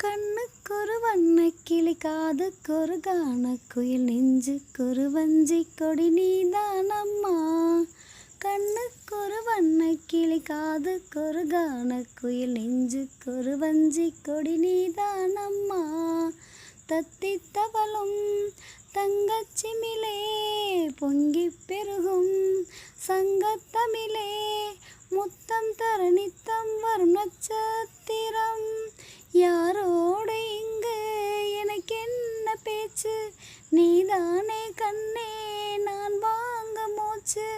கண்ணுக்கொரு வண்ணக்கிளி காதுக்கொரு கானக்குயில் நெஞ்சுக்கொரு வஞ்சிக் கொடி நீதானம்மா. கண்ணுக்கொரு வண்ணக்கிளி காதுக்கொரு கானக்குயில் நெஞ்சுக்கொரு வஞ்சிக் கொடி நீதானம்மா. தத்தித் தவழும் தங்கச்சிமிழே பொங்கிப் பெருகும் சங்கத்தமிழே முத்தம் தர நித்தம் வரும் நட்சத்திரம். யாரோடு இங்கு எனக்கென்ன பேச்சு, நீதானே கண்ணே நான் வாங்க மூச்சு.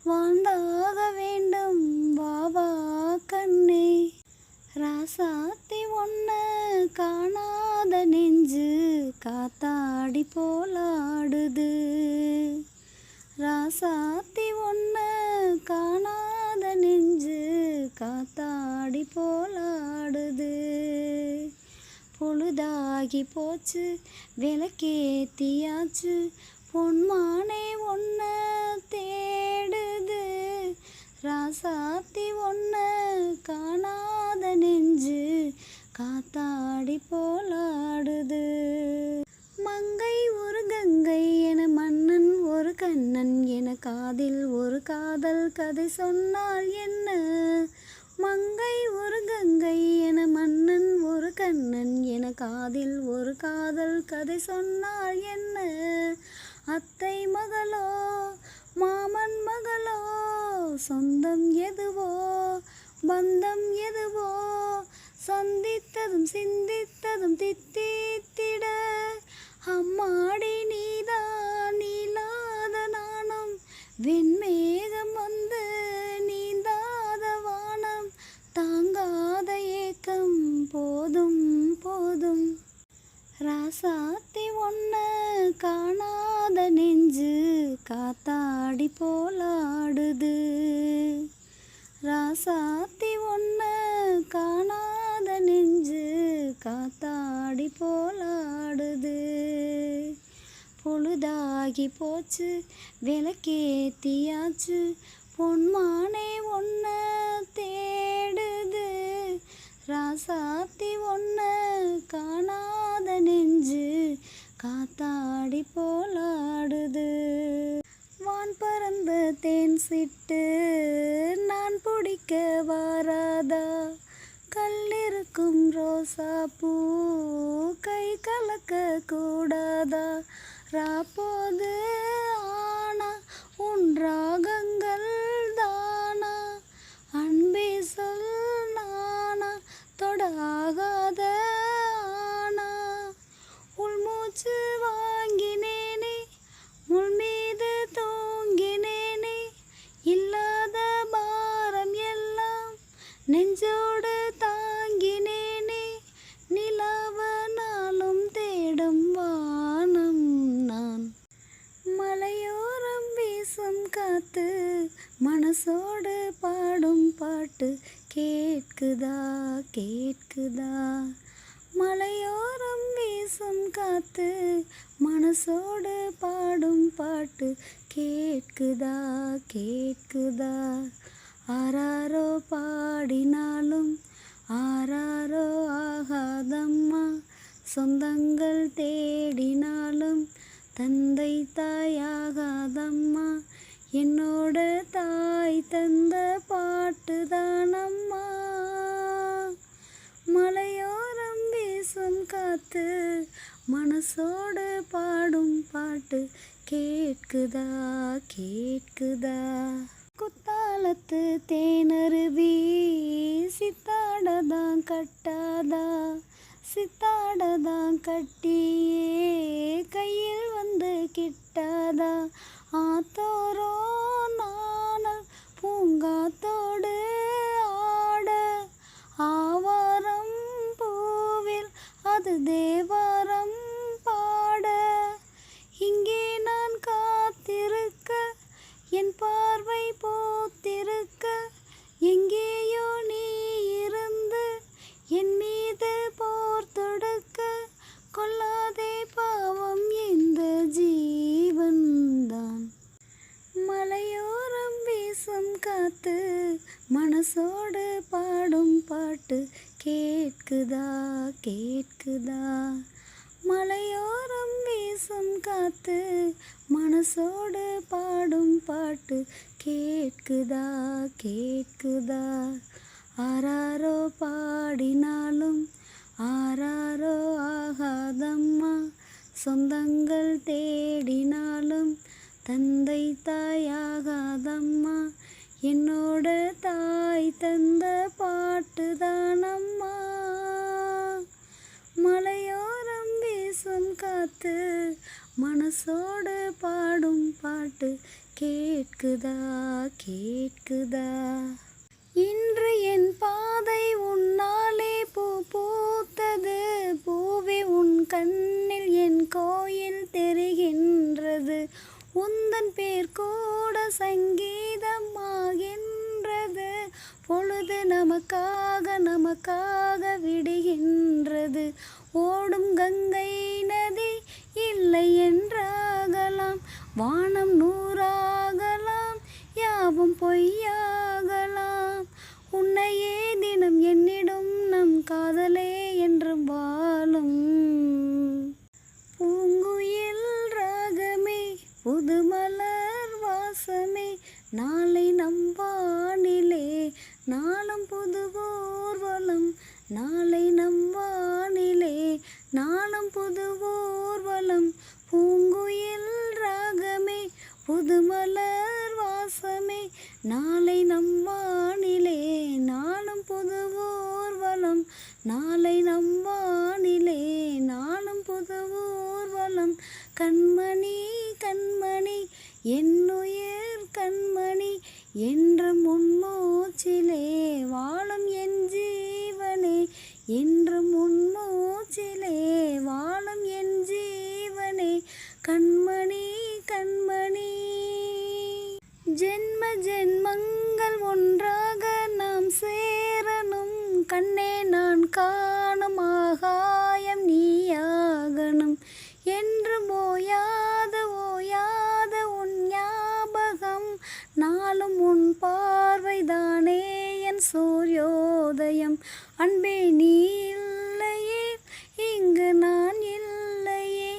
வாழ்ந்தாக வேண்டும் வா வா கண்ணே. ராசாத்தி ஒன்ன காணாத நெஞ்சு காத்தாடி போலாடுது. ராசாத்தி ஒன்ன காணாத நெஞ்சு காத்தாடி போலாடுது. பொழுதாகி போச்சு விளக்கேத்தியாச்சு பொன்மானே ஒன்ன தேடுது. ராசாத்தி ஒன்ன காணாத நெஞ்சு காத்தாடி போலாடுது. மங்கை ஒரு கங்கை என மன்னன் ஒரு கண்ணன் என காதில் ஒரு காதல் கதை சொன்னால் என்ன. மங்கை ஒரு கங்கை என மன்னன் ஒரு கண்ணன் என காதில் ஒரு காதல் கதை சொன்னால் என்ன. அத்தை மகளோ மாமன் மகளோ சொந்தம் எதுவோ பந்தம் எதுவோ சந்தித்ததும் சிந்தித்ததும் தித்தித்திட. அம்மாடி நீதான் நீளாத நாணம் வெண்மேகம் வந்து நீந்தாத வானம் தாங்காத ஏக்கம் போதும் போதும். ராசாத்தி ஒன்ன காணாத நெஞ்சு காத்தாடி போலாடுது. ராசாத்தி ஒன்ன காணாத நெஞ்சு காத்தாடி போலாடுது. பொழுதாகி போச்சு விளக்கேத்தியாச்சு பொன்மானே ஒன்ன தேடுது. ராசாத்தி ஒன்ன காணாத நெஞ்சு காத்தாடி போலாடுது. வான் பறந்த தேன் சிட்டு நான் பிடிக்க வாராதா. கல்லிருக்கும் ரோசா பூ கை கலக்க கூடாதா. ராப்போது ஆனா உன் ராகங்கள் தானா அன்பே சொல் நானா தொட ஆகாத ஆனா. உள்மூச்சு வாங்கினேனே முள் மீது தூங்கினேனே இல்லாத பாரம் எல்லாம் நெஞ்சோடு தாங்கினேனே. நிலாவ நாளும் தேடும் வானம் நான். மலையோரம் வீசும் காத்து மனசோடு பாடும் பாட்டு கேட்குதா கேட்குதா. மலையோரம் வீசும் காத்து மனசோடு பாடும் பாட்டு கேட்குதா கேட்குதா. ஆராரோ பாடினாலும் ஆராரோ ஆகாதம்மா. சொந்தங்கள் தேடினாலும் தந்தை தாயாகாதம்மா. என்னோட தாய் தந்த பாட்டு தானம்மா. மலையோரம் வீசும் காத்து மனசோடு பாடும் பாட்டு கேட்குதா கேட்குதா. குத்தாலத்து தேனருவி சித்தாடதான் கட்டாதா. சித்தாடதான் கட்டியே கையில் வந்து கிட்டாதா. ஆத்தோரோ நாணல் பூங்காத்தோடு ஆட. ஆவாரம் பூவில் அது தேவாரம் பாட. இங்கே நான் காத்திருக்க என் பார்வை போத்திருக்க. எங்கேயோ நீ இருந்து என் மீது போர் தொடுக்க. கொல்லாதே பாவம் இந்த ஜீவன்தான். மலையோரம் வீசும் காத்து மனசோடு பாடும் பாட்டு கேட்குதா கேட்குதா? மலையோரம் வீசும் காத்து மனசோடு பாடும் பாட்டு கேட்குதா கேட்குதா? ஆராரோ பாடினாலும் ஆராரோ ஆகாதம்மா, சொந்தங்கள் தேடினாலும் தந்தை தாயாகாதம்மா, என்னோட தாய் தந்த பாட்டுதானம்மா. மலையோரம் வீசும் காத்து மனசோடு பாடும் பாட்டு கேட்குதா கேட்குதா? இன்று என் பாதை உன்னாலே பூ பூத்தது, பூவே உன் கண்ணில் என் கோயில் தெரிகின்றது, உந்தன் பேர் கூட சங்கீதமாகின்றது, பொழுது நமக்காக விடுகின்றது, ஓடும் கங்கை நதி இல்லை என்றாகலாம், வானம் நூறாகலாம், யாவும் பொய்யாகலாம், உன்னையே தினம் என்னிடும் நம் காதலே என்று வாழும். பூங்குயில் ராகமே புதுமலர் வாசமே, நாளை நம் வானிலே நாளும் புது ஊர்வலம், நாளை நம் வானிலே நாளும் புது ஊர்வலம். பூங்குயில் ராகமே புதுமலர் வாசமே, நாளை நம் வானிலே நாளும் புது ஊர்வலம், நாளை நம் வானிலே நாளும் புது ஊர்வலம். கண்மணி கண்மணி என்னுயிர் கண்மணி, என்றும் உன் மூச்சிலே வாழும் என் ஜீவனே, என்றும் உன் மூச்சிலே வாழும் என் ஜீவனே. கண்மணி கண்மணி ஜென்ம ஜென்மங்கள் ஒன்றாக நாம் சேரணும், கண்ணே நான் காணும் ஆகாயம் நீயாகணும், என்றும் ஓயாத ஓயாத உன் ஞாபகம், நாளும் உன் பார்வைதானே என் சூரியோதயம். அன்பே நீ இல்லையே இங்கு நான் இல்லையே,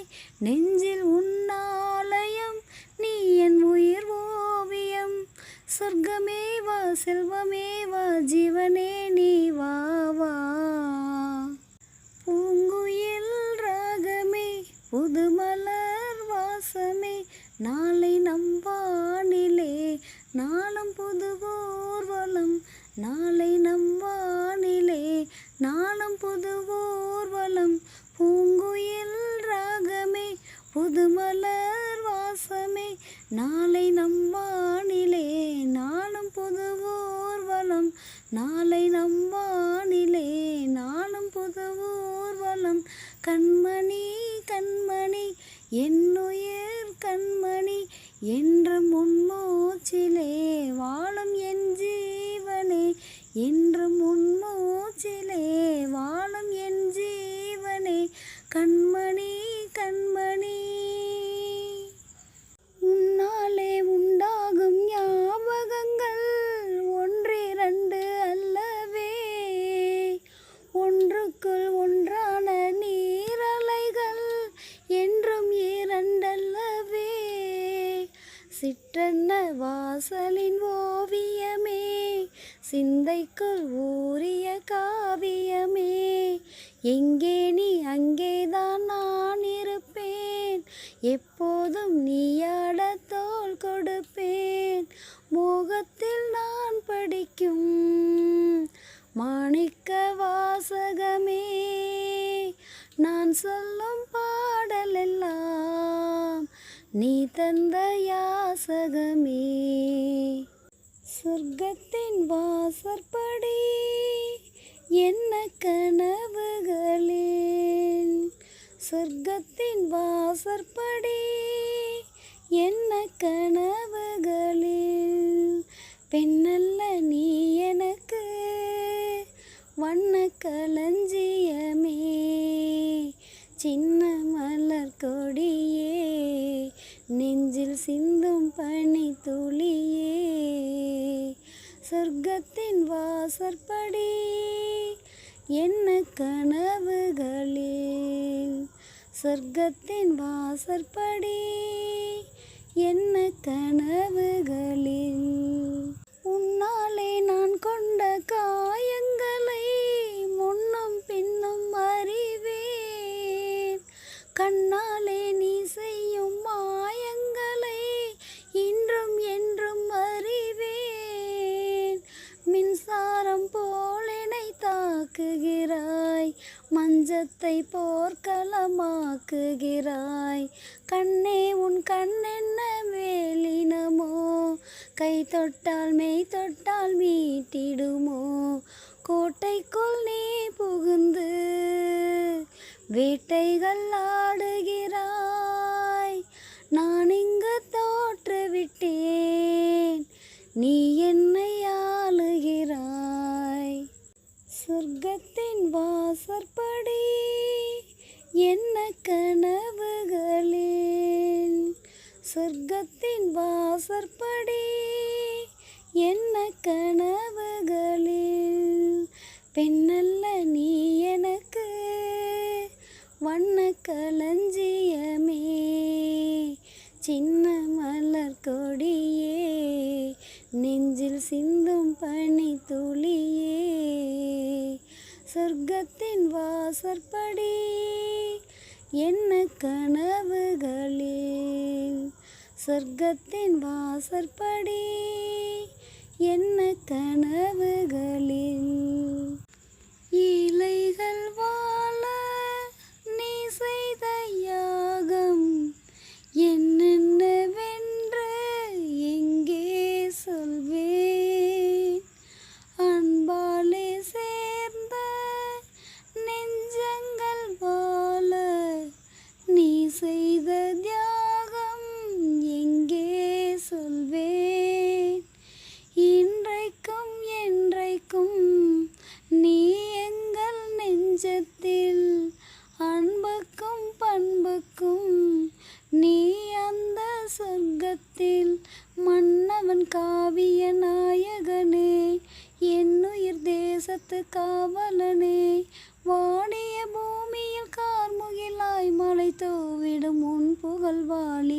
நெஞ்சில் உன் ஆலயம், நீ என் உயிர் ஓவியம், சொர்க்கமே வா செல்வமே வா ஜீவனே நீ வா வா. பூங்குயில் ராகமே புதுமலர் வாசமே, நாளை நம் வானிலே நாளும் புது ஊர்வலம், நாளை நம் வானிலே நாளும் புது ஊர்வலம். பூங்குயில் ராகமே புதுமலர் வாசமே, நாளை நம் வானிலே நாளும் புது ஊர்வலம், நாளை நம் வானிலே நாளும் புது ஊர்வலம். கண்மணி கண்மணி என்னுயிர் கண்மணி, என்றும் உன் மூச்சிலே வாழும் என் ஜீவனே, என்றும் உன் மூச்சிலே வாழும் என் ஜீவனே. கண்மணி கண்மணி உன்னாலே உண்டாகும் ஞாபகங்கள் ஒன்றிரண்டு அல்லவே, ஒன்றுக்குள் ஒன்றான நீரலைகள் என்றும் இரண்டல்லவே, சிற்றன்ன வாசலின் ஓவியமே, சிந்தைக்குள் ஊறிய காவியமே, எங்கே நீ அங்கேதான் நான் இருப்பேன், எப்போதும் நீயாட தோள் கொடுப்பேன், மோகத்தில் நான் படிக்கும் மாணிக்க வாசகமே, நான் சொல்லும் பாடலெல்லாம் நீ தந்த யாசகமே. சொர்க்கத்தின் வாசற்படி என்ன கனவுகளில், சொர்க்கத்தின் வாசற்படி என்ன கனவுகளில், பெண்ணல்ல நீ எனக்கு வண்ண களஞ்சியமே, சின்ன மலர் கொடியே நெஞ்சில் சிந்தும் பனி துளியே, சொர்க்கத்தின் வாசற்படி என்ன கனவுகள். சொர்க்கத்தின் வாசற்படி என்ன கனவுகளில் உன்னாலே நான் கொண்ட காயங்களை முன்னும் பின்னும் அறிவேன். கண்ணாலே நீ செய்யும் மாயங்களை இன்றும் என்றும் அறிவேன். மின்சாரம் போல் என்னை தாக்குகிறாய், மஞ்சத்தை போர்க்களமாக்குகிறாய். கண்ணே உன் கண்ணென்ன வேலினமோ, கை தொட்டால் மெய் தொட்டால் மீட்டிடுமோ. கோட்டைக்குள் நீ புகுந்து வேட்டைகள் ஆடுகிறாய். நான் இங்கு தோற்றுவிட்டேன், நீ என்னை ஆளுகிறாய். சொர்க்கத்தின் வாசற்படி என்ன கனவுகளில் சொர்க்கத்தின் வாசற்படி என்ன கனவுகளில். பெண்ணல்ல நீ எனக்கு வண்ண களஞ்சியமே, சின்ன மலர் கொடியே, நெஞ்சில் சிந்தும் பனி துளியே. சொர்க்கத்தின் வாசற்படி என்ன கனவுகளில் சொர்க்கத்தின் வாசற்படி என்ன கனவுகளில். இலைகள் வாழ நீ செய்த யாகம் என்னென்னவென்று எங்கே சொல்வேன். அன்பாலே சேர்ந்த நெஞ்சங்கள் வாழ நீ செய்த தியாகம் எங்கே சொல்வேன். இன்றைக்கும் என்றைக்கும் நீ எங்கள் நெஞ்சத்தில், அன்புக்கும் பண்புக்கும் நீ அந்த சொர்க்கத்தில். மன்னவன் காவிய நாயகனே, என்னுயிர் தேசத்து காவலனே, வாடிய பூமியில் கார்முகிலாய் மழை தூவிடும் உன் புகழ் வாழி